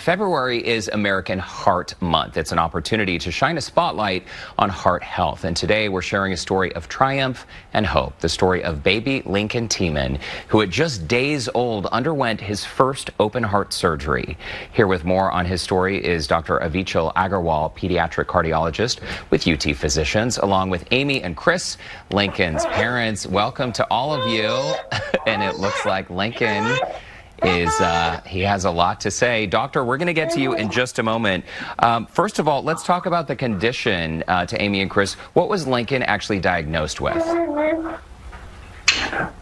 February is American Heart Month. It's an opportunity to shine a spotlight on heart health. And today we're sharing a story of triumph and hope. The story of baby Lincoln Tiemann, who at just days old underwent his first open heart surgery. Here with more on his story is Dr. Avichal Agarwal, pediatric cardiologist with UT Physicians, along with Amy and Chris, Lincoln's parents. Welcome to all of you. And it looks like Lincoln he has a lot to say. Doctor, we're going to get to you in just a moment. First of all, let's talk about the condition to Amy and Chris. What was Lincoln actually diagnosed with?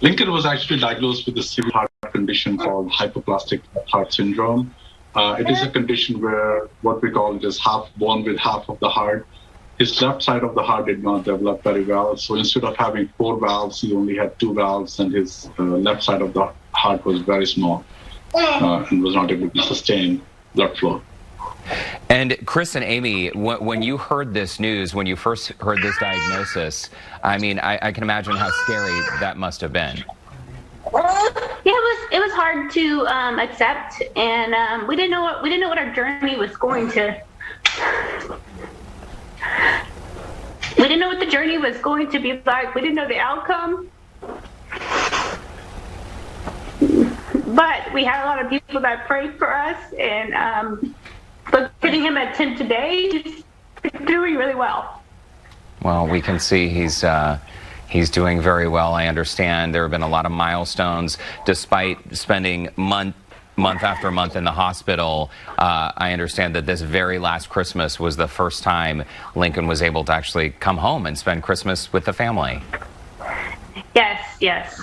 Lincoln was actually diagnosed with a severe heart condition called hypoplastic heart syndrome. It is a condition where what we call it is half born with half of the heart. His left side of the heart did not develop very well. So instead of having 4 valves, he only had 2 valves, and his left side of the heart was very small and was not able to sustain blood flow. And Chris and Amy, when you heard this news, when you first heard this diagnosis, I mean, I can imagine how scary that must have been. Yeah, it was hard to accept, and we didn't know what our journey was going to. We didn't know what the journey was going to be like. We didn't know the outcome. But we had a lot of people that prayed for us, and getting him at 10 today, he's doing really well. Well, we can see he's doing very well. I understand there have been a lot of milestones despite spending month after month in the hospital. I understand that this very last Christmas was the first time Lincoln was able to actually come home and spend Christmas with the family. Yes.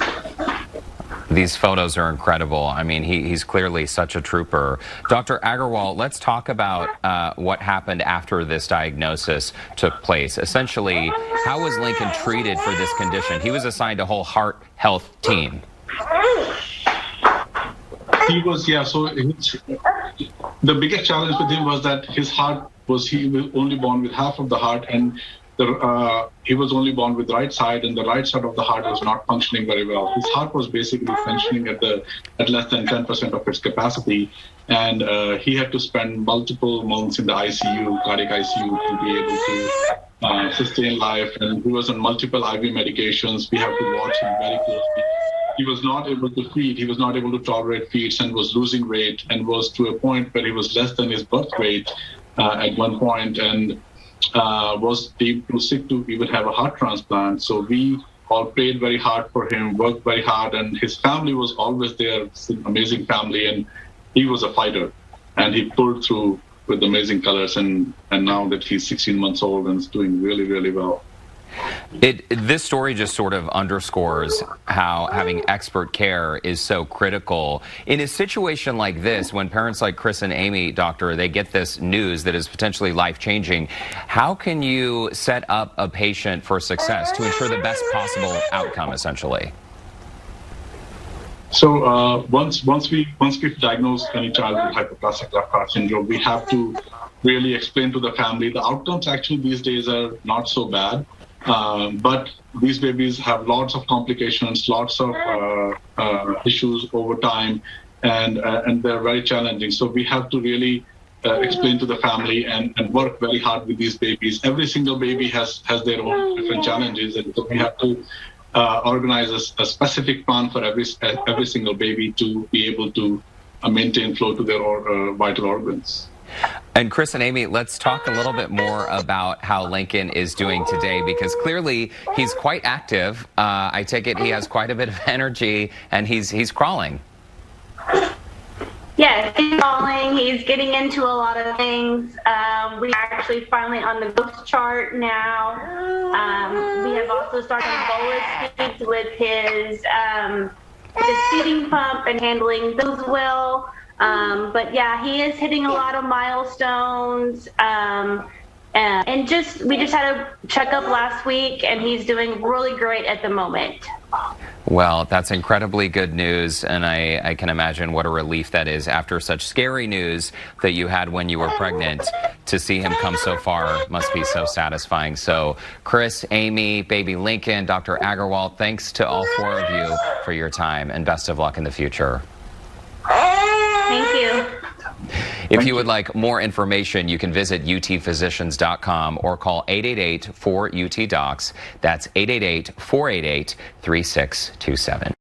These photos are incredible. I mean, he's clearly such a trooper. Dr. Agarwal, let's talk about what happened after this diagnosis took place. Essentially, how was Lincoln treated for this condition? He was assigned a whole heart health team. He was the biggest challenge with him was that his heart he was only born with half of the heart, and he was only born with the right side, and the right side of the heart was not functioning very well. His heart was basically functioning at less than 10% of its capacity, and he had to spend multiple months in the ICU, cardiac ICU, to be able to sustain life. And he was on multiple IV medications. We have to watch him very closely. He was not able to feed. He was not able to tolerate feeds, and was losing weight, and was to a point where he was less than his birth weight at one point, and was too sick to even have a heart transplant. So we all prayed very hard for him, worked very hard, and his family was always there. It's an amazing family, and he was a fighter, and he pulled through with amazing colors, and now that he's 16 months old and is doing really, really well. This story just sort of underscores how having expert care is so critical. In a situation like this, when parents like Chris and Amy, doctor, they get this news that is potentially life-changing, how can you set up a patient for success to ensure the best possible outcome, essentially? So once we've diagnosed any child with hypoplastic left heart syndrome, we have to really explain to the family. The outcomes actually these days are not so bad. But these babies have lots of complications, lots of issues over time, and they're very challenging. So we have to really explain to the family and work very hard with these babies. Every single baby has their own different challenges, and so we have to organize a specific plan for every single baby to be able to maintain flow to their vital organs. And Chris and Amy, let's talk a little bit more about how Lincoln is doing today, because clearly he's quite active. I take it he has quite a bit of energy, and he's crawling. Yes, he's crawling. He's getting into a lot of things. We're actually finally on the growth chart now. We have also started bolus feeds with his feeding pump and handling those well. But yeah, he is hitting a lot of milestones, and we just had a checkup last week, and he's doing really great at the moment. Well, that's incredibly good news, and I can imagine what a relief that is after such scary news that you had when you were pregnant. To see him come so far must be so satisfying. So Chris, Amy, baby Lincoln, Dr. Agarwal, thanks to all 4 of you for your time, and best of luck in the future. Thank you. If you would like more information, you can visit utphysicians.com or call 888-4UT-DOCS. That's 888-488-3627.